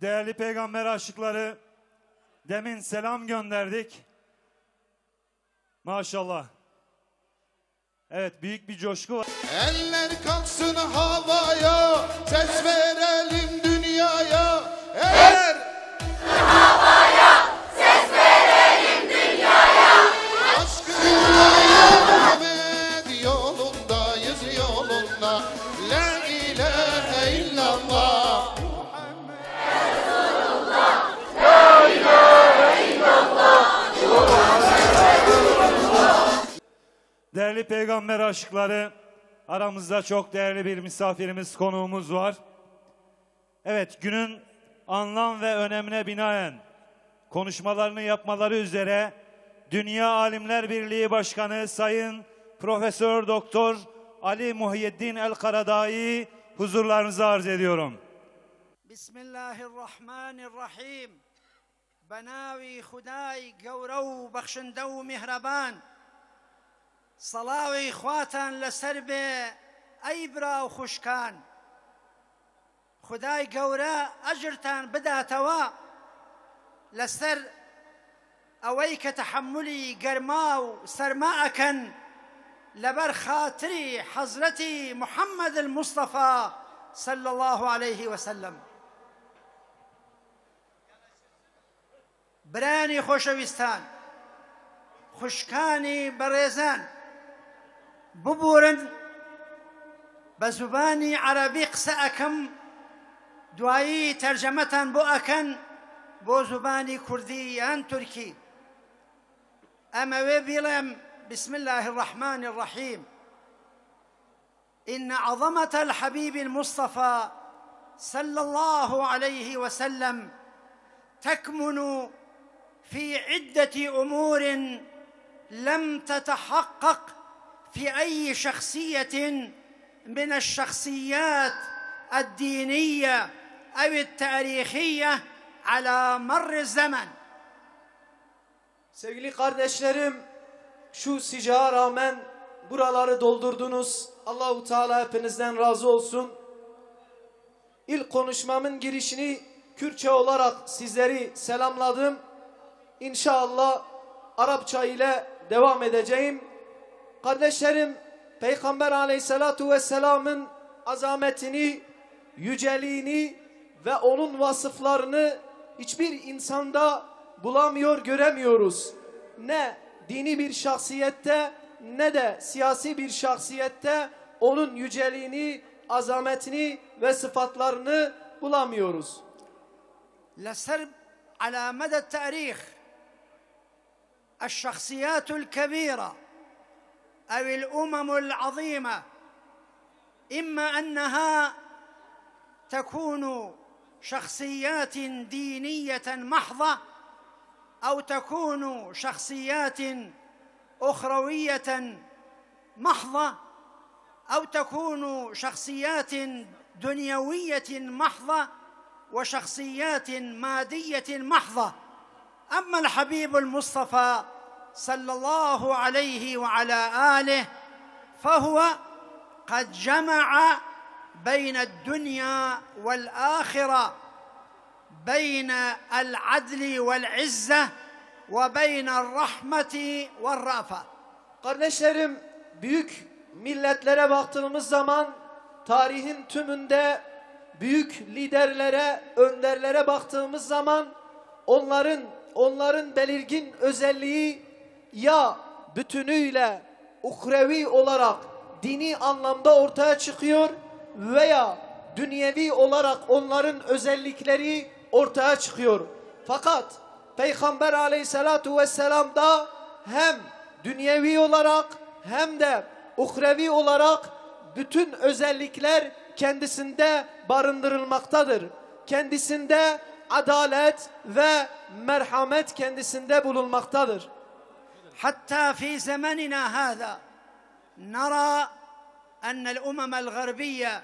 Değerli peygamber aşıkları, demin selam gönderdik. Maşallah. Evet, büyük bir coşku var. Eller kalksın havaya, ses verelim dünyaya. Eller havaya, ses verelim dünyaya. Aşkınla Muhammed yolundayız yolunda. La ilahe illallah. Resulullah, la ilahe illallah. Değerli peygamber aşıkları, aramızda çok değerli bir misafirimiz, konuğumuz var. Evet, günün anlam ve önemine binaen konuşmalarını yapmaları üzere Dünya Alimler Birliği Başkanı Sayın Profesör Doktor Ali Muhyiddin El-Karadai huzurlarınıza arz ediyorum. Bismillahirrahmanirrahim. Benavi Huday gevrev bexşindev mihraban. صلاوي خواتان لسربي ايبرا وخشكان خداي قورا اجرتان بدا توا لسر اويك تحملي قرماو سرماءكن لبر خاطري حضرتي محمد المصطفى صلى الله عليه وسلم براني خوشويستان خشكاني بريزان ببورن بزباني عربي قسأكم دوائي ترجمة بؤكن بو زباني كرديان تركي أما وبيلم بسم الله الرحمن الرحيم إن عظمة الحبيب المصطفى صلى الله عليه وسلم تكمن في عدة أمور لم تتحقق في أي شخصية من الشخصيات الدينية أو التاريخية على مر الزمن. Sevgili kardeşlerim, şu sıcağa rağmen buraları doldurdunuz. Allahu Teala hepinizden razı olsun. İlk konuşmamın girişini Kürtçe olarak sizleri selamladım. İnşallah Arapça ile devam edeceğim. Kardeşlerim, Peygamber Aleyhisselatu Vesselam'ın azametini, yüceliğini ve onun vasıflarını hiçbir insanda bulamıyor, göremiyoruz. Ne dini bir şahsiyette ne de siyasi bir şahsiyette onun yüceliğini, azametini ve sıfatlarını bulamıyoruz. لسرب على مدى التاريخ الشخصيات الكبيرة أو الأمم العظيمة إما أنها تكون شخصيات دينية محضة أو تكون شخصيات أخروية محضة أو تكون شخصيات دنيوية محضة وشخصيات مادية محضة. أما الحبيب المصطفى صلى الله عليه وعلى آله فهو قد جمع بين الدنيا والآخرة، بين العدل والعزة وبين الرحمة والرأفة. Kardeşlerim, büyük milletlere baktığımız zaman tarihin tümünde büyük liderlere, önderlere baktığımız zaman onların belirgin özelliği ya bütünüyle uhrevi olarak dini anlamda ortaya çıkıyor veya dünyevi olarak onların özellikleri ortaya çıkıyor. Fakat Peygamber Aleyhisselatu Vesselam da hem dünyevi olarak hem de uhrevi olarak bütün özellikler kendisinde barındırılmaktadır. Kendisinde adalet ve merhamet kendisinde bulunmaktadır. حتى في زمننا هذا نرى أن الأمم الغربية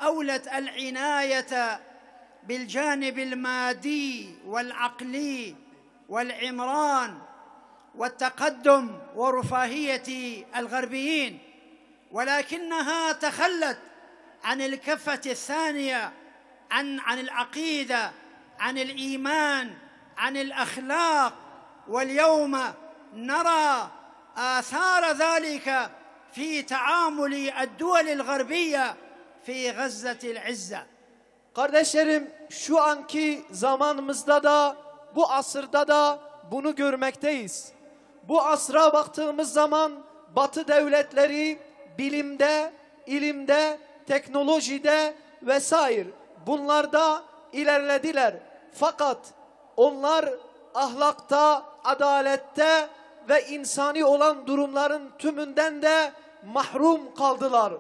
أولت العناية بالجانب المادي والعقلي والعمران والتقدم ورفاهية الغربيين، ولكنها تخلت عن الكفة الثانية عن العقيدة، عن الإيمان، عن الأخلاق. واليوم نرى آثار ذلك في تعامل الدول الغربية في غزة العزة. Kardeşlerim, şu anki zamanımızda da, bu asırda da bunu görmekteyiz. Bu asra baktığımız zaman Batı devletleri bilimde, ilimde, teknolojide vesaire bunlarda ilerlediler. Fakat onlar ahlakta, adalette ve insani olan durumların tümünden de mahrum kaldılar.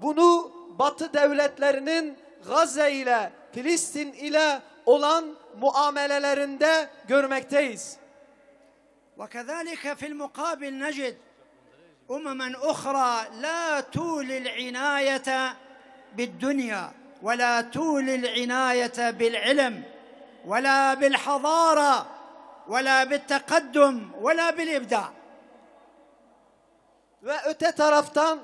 Bunu Batı devletlerinin Gazze ile, Filistin ile olan muamelelerinde görmekteyiz. وكذلك في المقابل نجد أمما أخرى لا تولي العناية بالدنيا ولا تولي العناية بالعلم ولا بالحضارة ولا بالتقدم ولا بالإبداع. Ve öte taraftan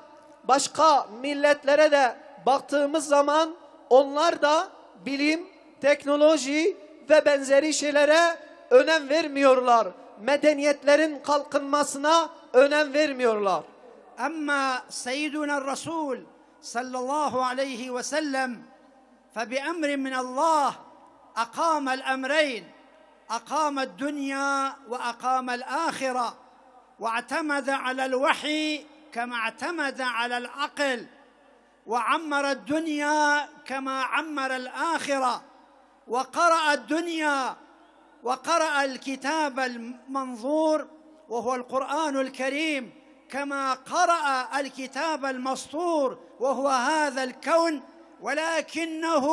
başka milletlere de baktığımız zaman onlar da bilim, teknoloji ve benzeri şeylere önem vermiyorlar. Medeniyetlerin kalkınmasına önem vermiyorlar. أما سيدنا الرسول صلى الله عليه وسلم فبأمر من الله أقام الأمرين، أقام الدنيا وأقام الآخرة، واعتمد على الوحي كما اعتمد على العقل، وعمر الدنيا كما عمر الآخرة، وقرأ الدنيا وقرأ الكتاب المنظور وهو القرآن الكريم كما قرأ الكتاب المسطور وهو هذا الكون، ولكنه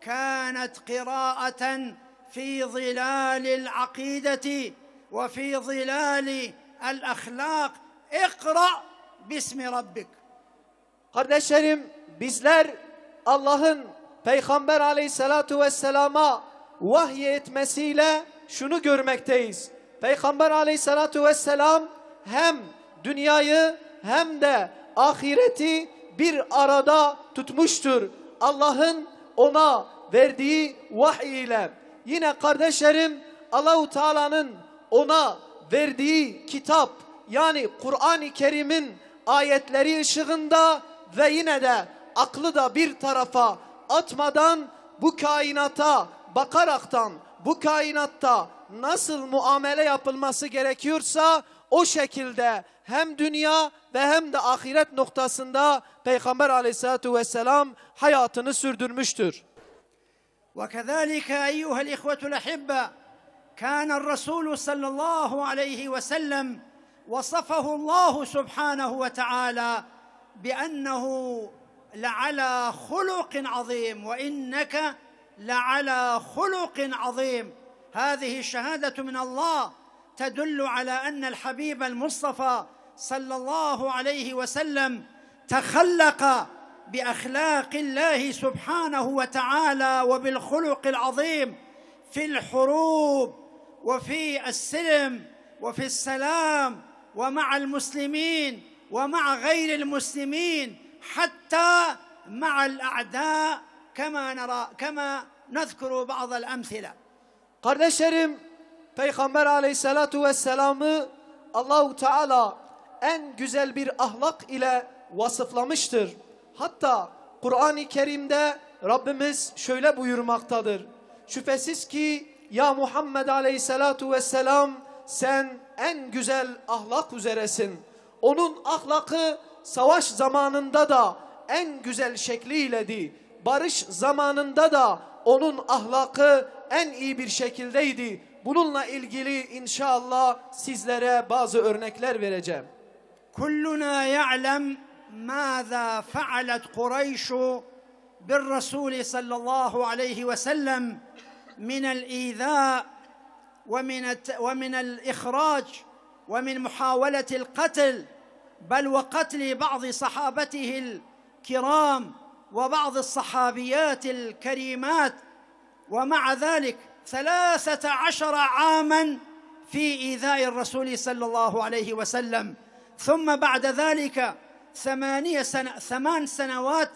كانت قراءة في ظلال العقيدة وفي ظلال الأخلاق. اقرأ باسم ربك. Kardeşlerim, bizler Allah'ın Peygamber aleyhissalatu vesselama vahiy etmesiyle şunu görmekteyiz. Peygamber aleyhissalatu vesselam hem dünyayı hem de ahireti bir arada tutmuştur. Allah'ın ona verdiği vahiy ile. Yine kardeşlerim, Allah-u Teala'nın ona verdiği kitap, yani Kur'an-ı Kerim'in ayetleri ışığında ve yine de aklı da bir tarafa atmadan bu kainata bakaraktan bu kainatta nasıl muamele yapılması gerekiyorsa o şekilde hem dünya ve hem de ahiret noktasında Peygamber aleyhissalatu vesselam hayatını sürdürmüştür. وكذلك أيها الإخوة الأحبة كان الرسول صلى الله عليه وسلم وصفه الله سبحانه وتعالى بأنه لعلى خلق عظيم وإنك لعلى خلق عظيم. هذه الشهادة من الله تدل على أن الحبيب المصطفى صلى الله عليه وسلم تخلق بأخلاق الله سبحانه وتعالى وبالخلق العظيم في الحروب وفي السلم وفي السلام ومع المسلمين ومع غير المسلمين حتى مع الأعداء كما نذكر بعض الأمثلة. Kardeşlerim, Peygamber aleyhissalatu vesselam'ı Allah-u Teala en güzel bir ahlak ile vasıflamıştır. Hatta Kur'an-ı Kerim'de Rabbimiz şöyle buyurmaktadır. Şüphesiz ki ya Muhammed aleyhissalatu vesselam sen en güzel ahlak üzeresin. Onun ahlakı savaş zamanında da en güzel şekliydi. Barış zamanında da onun ahlakı en iyi bir şekildeydi. Bununla ilgili inşallah sizlere bazı örnekler vereceğim. Kulluna ya'lem ماذا فعلت قريش بالرسول صلى الله عليه وسلم من الإيذاء ومن الإخراج ومن محاولة القتل بل وقتل بعض صحابته الكرام وبعض الصحابيات الكريمات. ومع ذلك 13 عاما في إيذاء الرسول صلى الله عليه وسلم، ثم بعد ذلك 8 سنوات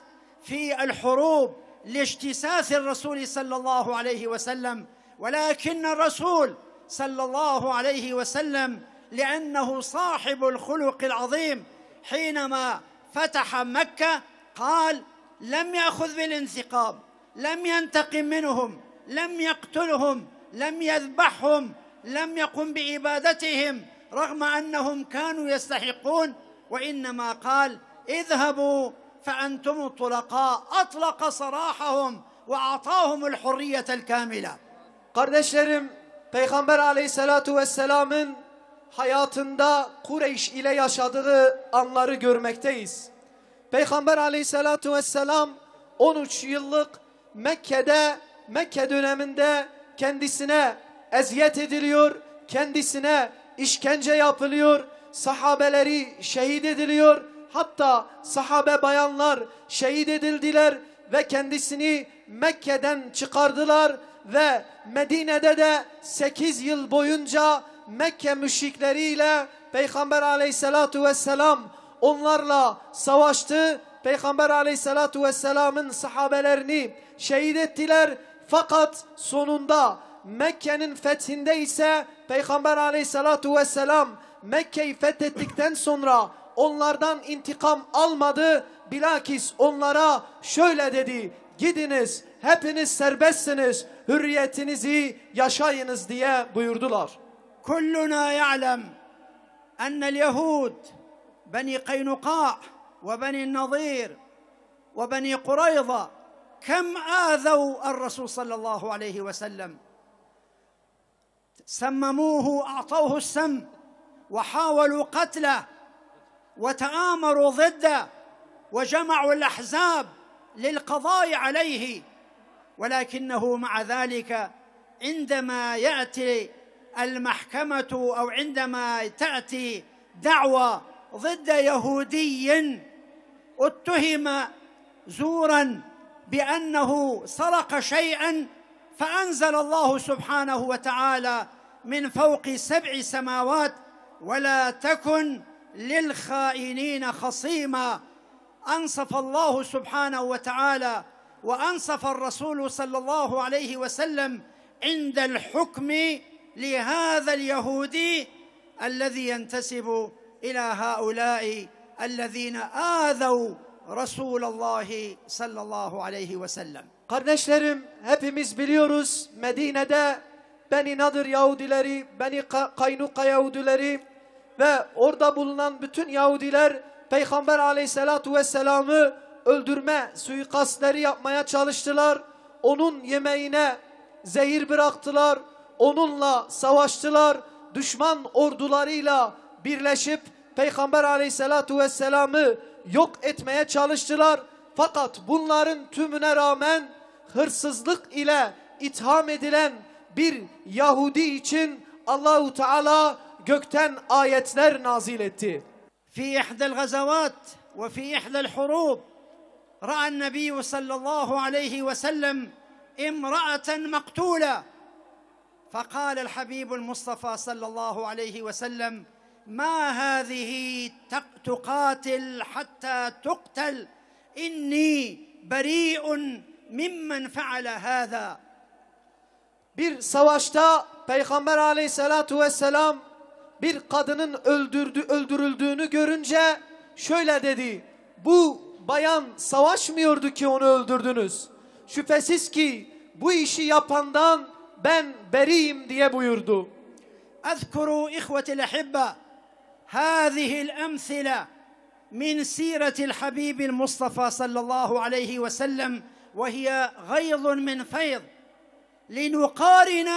في الحروب لاجتثاث الرسول صلى الله عليه وسلم، ولكن الرسول صلى الله عليه وسلم لأنه صاحب الخلق العظيم حينما فتح مكة قال: لم يأخذ بالانتقام، لم ينتقم منهم، لم يقتلهم، لم يذبحهم، لم يقم بعبادتهم رغم أنهم كانوا يستحقون، وإنما قال: اذهبوا فأنتم الطلقاء. أطلق سراحهم وأعطاهم الحرية الكاملة. Kardeşlerim, Peygamber Aleyhisselatu Vesselam'ın hayatında Kureyş ile yaşadığı anları görmekteyiz. Peygamber Aleyhisselatu Vesselam 13 yıllık Mekke döneminde kendisine eziyet ediliyor, kendisine işkence yapılıyor, sahabeleri şehit ediliyor, hatta sahabe bayanlar şehit edildiler ve kendisini Mekke'den çıkardılar ve Medine'de de 8 yıl boyunca Mekke müşrikleriyle Peygamber Aleyhisselatu Vesselam onlarla savaştı. Peygamber Aleyhisselatu Vesselam'ın sahabelerini şehit ettiler. Fakat sonunda Mekke'nin fethinde ise Peygamber Aleyhisselatu Vesselam Mekke'yi fethettikten sonra onlardan intikam almadı. Bilakis onlara şöyle dedi: gidiniz, hepiniz serbestsiniz, hürriyetinizi yaşayınız diye buyurdular. كلنا يعلم أن اليهود بني قينقاع وبني النضير وبني قريظة كم آذوا الرسول صلى الله عليه وسلم، سمموه، أعطوه السم، وحاولوا قتله، وتآمروا ضده، وجمعوا الأحزاب للقضاء عليه، ولكنه مع ذلك عندما يأتي المحكمة أو عندما تأتي دعوة ضد يهودي اتهم زورا بأنه سرق شيئا، فأنزل الله سبحانه وتعالى من فوق 7 سماوات: ولا تكن للخائنين خصيما. أنصف الله سبحانه وتعالى وأنصف الرسول صلى الله عليه وسلم عند الحكم لهذا اليهودي الذي ينتسب إلى هؤلاء الذين آذوا رسول الله صلى الله عليه وسلم. Kardeşlerim, hepimiz biliyoruz, Medine'de Beni Nadir Yahudileri, Beni Kaynuka Yahudileri ve orada bulunan bütün Yahudiler Peygamber Aleyhisselatu Vesselam'ı öldürme suikastleri yapmaya çalıştılar. Onun yemeğine zehir bıraktılar, onunla savaştılar, düşman ordularıyla birleşip Peygamber Aleyhisselatu Vesselam'ı yok etmeye çalıştılar. Fakat bunların tümüne rağmen hırsızlık ile itham edilen bir Yahudi için Allahu Teala gökten ayetler nazil etti. في إحدى الغزوات وفي إحدى الحروب رأى النبي صلى الله عليه وسلم امرأة مقتولة، فقال الحبيب المصطفى صلى الله عليه وسلم: ما هذه تقاتل حتى تقتل، إني بريء ممن فعل هذا. Bir savaşta Peygamber Aleyhisselatu Vesselam bir kadının öldürüldüğünü görünce şöyle dedi: bu bayan savaşmıyordu ki onu öldürdünüz. Şüphesiz ki bu işi yapandan ben beriyim diye buyurdu. أذكروا إخوة الأحبة هذه الأمثلة من سيرة الحبيب المصطفى صلى الله عليه وسلم، وهي غيض من فيض، لنقارن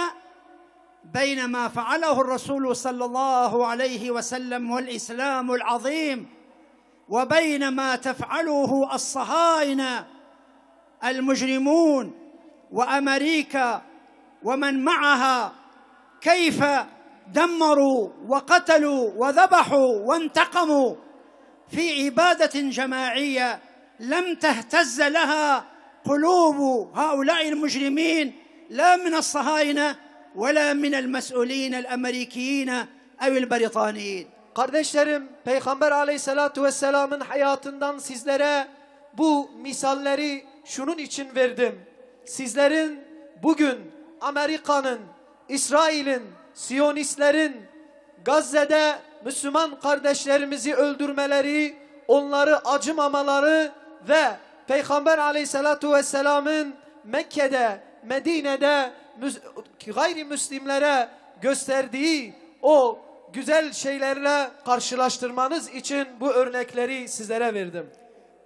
بين ما فعله الرسول صلى الله عليه وسلم والإسلام العظيم وبين ما تفعله الصهاينة المجرمون وأمريكا ومن معها، كيف دمروا وقتلوا وذبحوا وانتقموا في عبادة جماعية لم تهتز لها قلوب هؤلاء المجرمين لا من الصهاينة ولا من المسؤولين الأمريكيين أو البريطانيين. Kardeşlerim, Peygamber Aleyhisselatu Vesselam'ın hayatından sizlere bu misalleri şunun için verdim. Sizlerin bugün Amerika'nın, İsrail'in, Siyonistlerin Gazze'de Müslüman kardeşlerimizi öldürmeleri, onları acımamaları ve Peygamber Aleyhisselatu Vesselam'ın Mekke'de, Medine'de gayrimüslimlere gösterdiği o güzel şeylerle karşılaştırmanız için bu örnekleri sizlere verdim.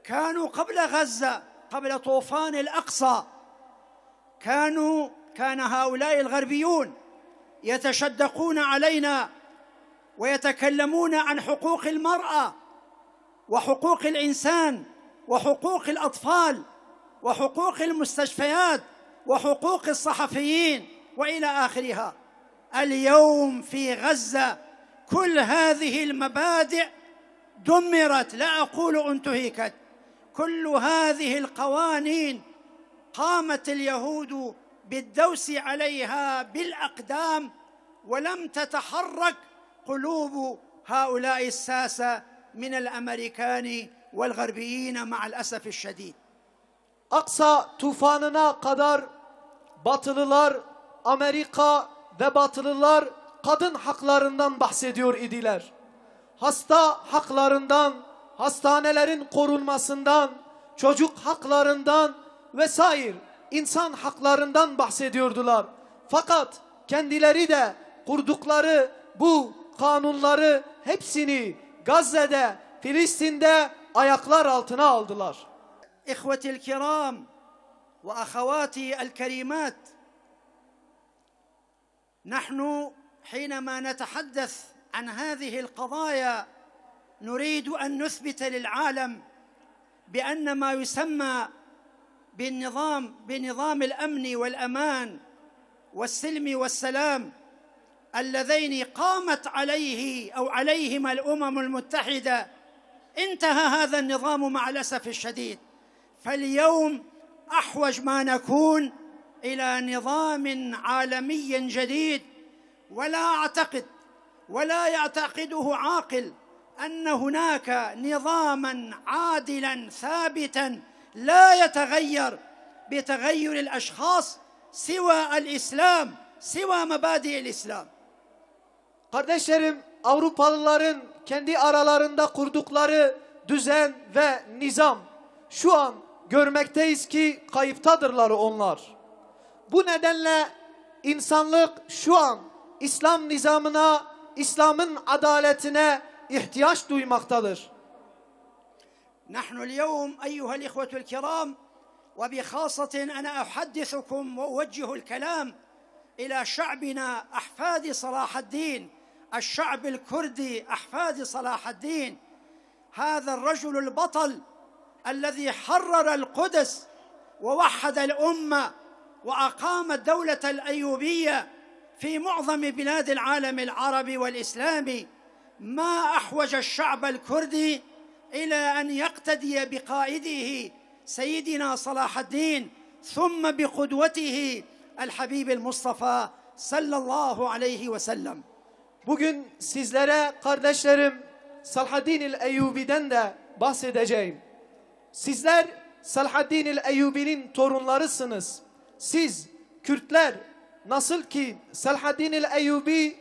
كانوا قبل غزة قبل طوفان الأقصى كان هؤلاء الغربيون يتشدقون علينا ويتكلمون عن حقوق المرأة وحقوق الإنسان وحقوق الأطفال وحقوق المستشفيات وحقوق الصحفيين وإلى آخرها. اليوم في غزة كل هذه المبادئ دمرت، لا أقول انتهكت. كل هذه القوانين قامت اليهود بالدوس عليها بالأقدام ولم تتحرك قلوب هؤلاء الساسة من الأمريكان والغربيين مع الأسف الشديد. Aksa tufanına kadar Batılılar, Amerika ve Batılılar kadın haklarından bahsediyor idiler. Hasta haklarından, hastanelerin korunmasından, çocuk haklarından vesaire insan haklarından bahsediyordular. Fakat kendileri de kurdukları bu kanunları hepsini Gazze'de, Filistin'de ayaklar altına aldılar. إخوتي الكرام وأخواتي الكريمات، نحن حينما نتحدث عن هذه القضايا نريد أن نثبت للعالم بأن ما يسمى بنظام الأمن والأمان والسلم والسلام اللذين قامت عليه أو عليهما الأمم المتحدة انتهى هذا النظام مع الأسف الشديد. فاليوم أحوج ما نكون إلى نظام عالمي جديد، ولا أعتقد ولا يعتقده عاقل أن هناك نظاما عادلا ثابتا لا يتغير بتغير الأشخاص سوى الإسلام، سوى مبادئ الإسلام. Kardeşlerim, Avrupalıların kendi aralarında kurdukları düzen ve nizam şu an görmekteyiz ki kayıptadırlar onlar. Bu nedenle insanlık şu an İslam nizamına, İslam'ın adaletine ihtiyaç duymaktadır. نحن اليوم أيها الإخوة الكرام وبخاصة أنا أحدثكم وأوجه الكلام إلى شعبنا أحفاد صلاح الدين، الشعب الكردي أحفاد صلاح الدين، هذا الرجل البطل الذي حرر القدس ووحد الأمة وأقام الدولة الأيوبية في معظم بلاد العالم العربي والإسلامي. ما أحوج الشعب الكردي إلى أن يقتدي بقائده سيدنا صلاح الدين ثم بقدوته الحبيب المصطفى صلى الله عليه وسلم. Bugün sizlere kardeşlerim Salahaddin el-Eyyubi'den de bahsedeceğim. Sizler Salahaddin el-Eyyubi'nin torunlarısınız. Siz Kürtler nasıl ki Salahaddin el-Eyyubi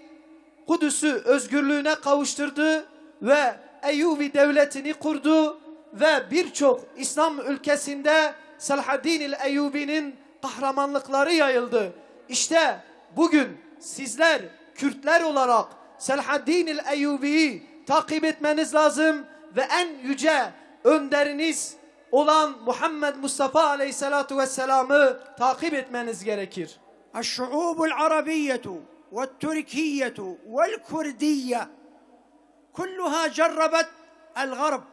Kudüs'ü özgürlüğüne kavuşturdu ve Eyyubi devletini kurdu ve birçok İslam ülkesinde Salahaddin el-Eyyubi'nin kahramanlıkları yayıldı. İşte bugün sizler Kürtler olarak Salahaddin el-Eyyubi'yi takip etmeniz lazım ve en yüce önderiniz olan Muhammed Mustafa Aleyhisselatu Vesselam'ı takip etmeniz gerekir. الشعوب العربية والتركية والكردية كلها جربت الغرب،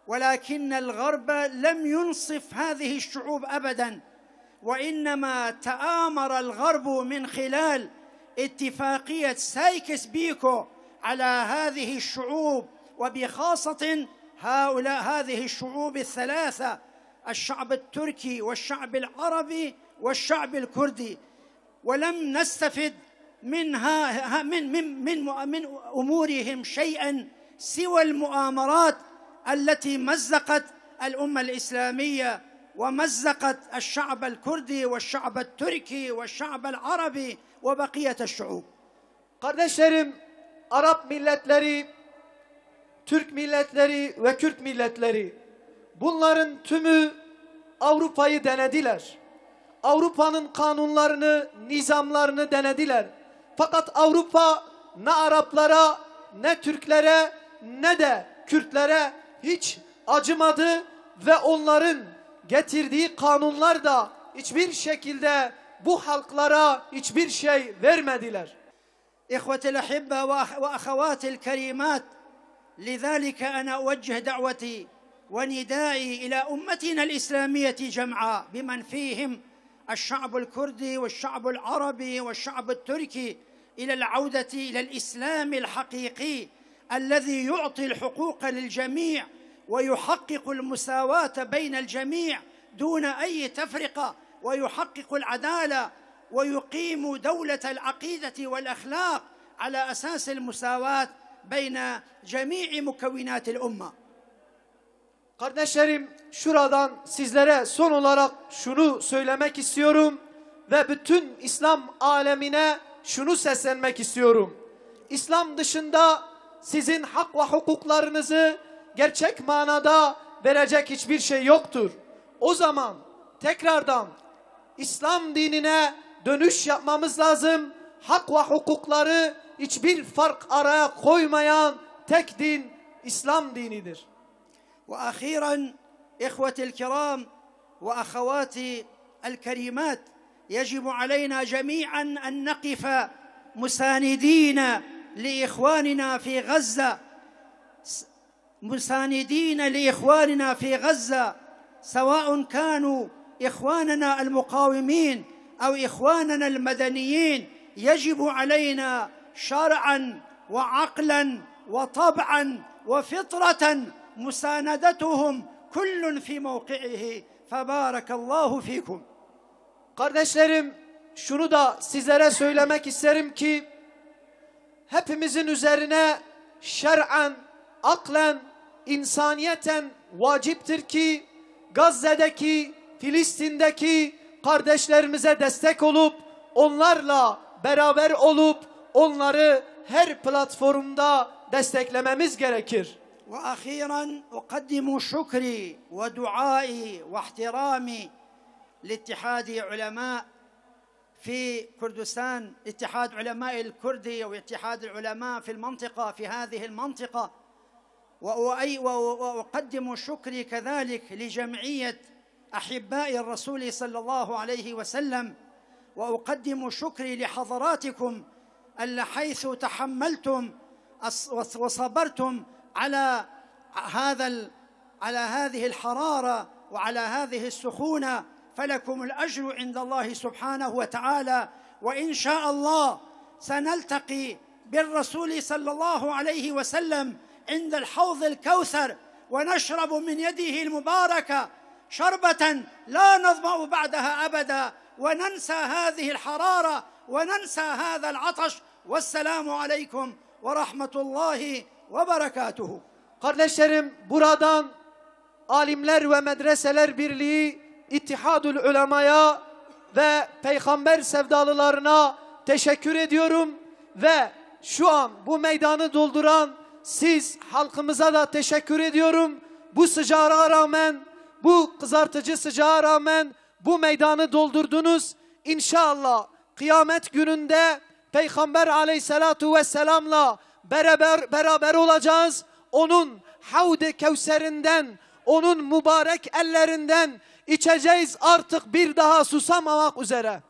ولكن الغرب لم ينصف هذه الشعوب أبدا، وإنما تآمر الغرب من خلال اتفاقية سايكس بيكو على هذه الشعوب، وبخاصة هذه الشعوب الثلاثة، الشعب التركي والشعب العربي والشعب الكردي، ولم نستفد منها من أمورهم شيئا سوى المؤامرات التي مزقت الأمة الإسلامية ومزقت الشعب الكردي والشعب التركي والشعب العربي وبقية الشعوب. Kardeşlerim, Arap milletleri, Türk milletleri ve Kürt milletleri, bunların tümü Avrupa'yı denediler. Avrupa'nın kanunlarını, nizamlarını denediler. Fakat Avrupa ne Araplara, ne Türklere, ne de Kürtlere hiç acımadı ve onların getirdiği kanunlar da hiçbir şekilde bu halklara hiçbir şey vermediler. إخوتي الأحبة وأخواتي الكريمات، لذلك أنا أوجه دعوتي وندائي إلى أمتنا الإسلامية جمعاء بمن فيهم الشعب الكردي والشعب العربي والشعب التركي إلى العودة إلى الإسلام الحقيقي الذي يعطي الحقوق للجميع ويحقق المساواة بين الجميع دون أي تفرقة، ويحقق العدالة ويقيم دولة العقيدة والأخلاق على أساس المساواة بين جميع مكونات الأمة. Kardeşlerim, şuradan sizlere son olarak şunu söylemek istiyorum ve bütün İslam alemine şunu seslenmek istiyorum. İslam dışında sizin hak ve hukuklarınızı gerçek manada verecek hiçbir şey yoktur. O zaman tekrardan İslam dinine dönüş yapmamız lazım. Hak ve hukukları hiçbir fark araya koymayan tek din İslam dinidir. وأخيرا إخوتي الكرام وأخواتي الكريمات، يجب علينا جميعا أن نقف مساندين لإخواننا في غزة، مساندين لإخواننا في غزة، سواء كانوا إخواننا المقاومين أو إخواننا المدنيين. يجب علينا شرعا وعقلا وطبعا وفطرة مساندتهم كل في موقعه. فبارك الله فيكم. Kardeşlerim, şunu da sizlere söylemek isterim ki hepimizin üzerine şer'en, aklen, insaniyeten vaciptir ki Gazze'deki, Filistin'deki kardeşlerimize destek olup onlarla beraber olup onları her platformda desteklememiz gerekir. وأخيرا أقدم شكري ودعائي واحترامي لاتحاد علماء في كردستان، اتحاد علماء الكردي واتحاد العلماء في المنطقة، في هذه المنطقة. وأقدم شكري كذلك لجمعية أحباء الرسول صلى الله عليه وسلم، وأقدم شكري لحضراتكم حيث تحملتم وصبرتم على هذه الحرارة وعلى هذه السخونة، فلكم الأجر عند الله سبحانه وتعالى. وإن شاء الله سنلتقي بالرسول صلى الله عليه وسلم عند الحوض الكوثر ونشرب من يده المباركة شربة لا نظمأ بعدها أبدا، وننسى هذه الحرارة وننسى هذا العطش. والسلام عليكم ورحمة الله وبركاته. Kardeşlerim, buradan Alimler ve Medreseler Birliği İttihadül Ulema'ya ve peygamber sevdalılarına teşekkür ediyorum ve şu an bu meydanı dolduran siz halkımıza da teşekkür ediyorum. Bu sıcağa rağmen, bu kızartıcı sıcağa rağmen bu meydanı doldurdunuz. İnşallah kıyamet gününde Peygamber aleyhissalatu vesselamla beraber olacağız. Onun Havd-ı Kevser'inden, onun mübarek ellerinden içeceğiz artık bir daha susamamak üzere.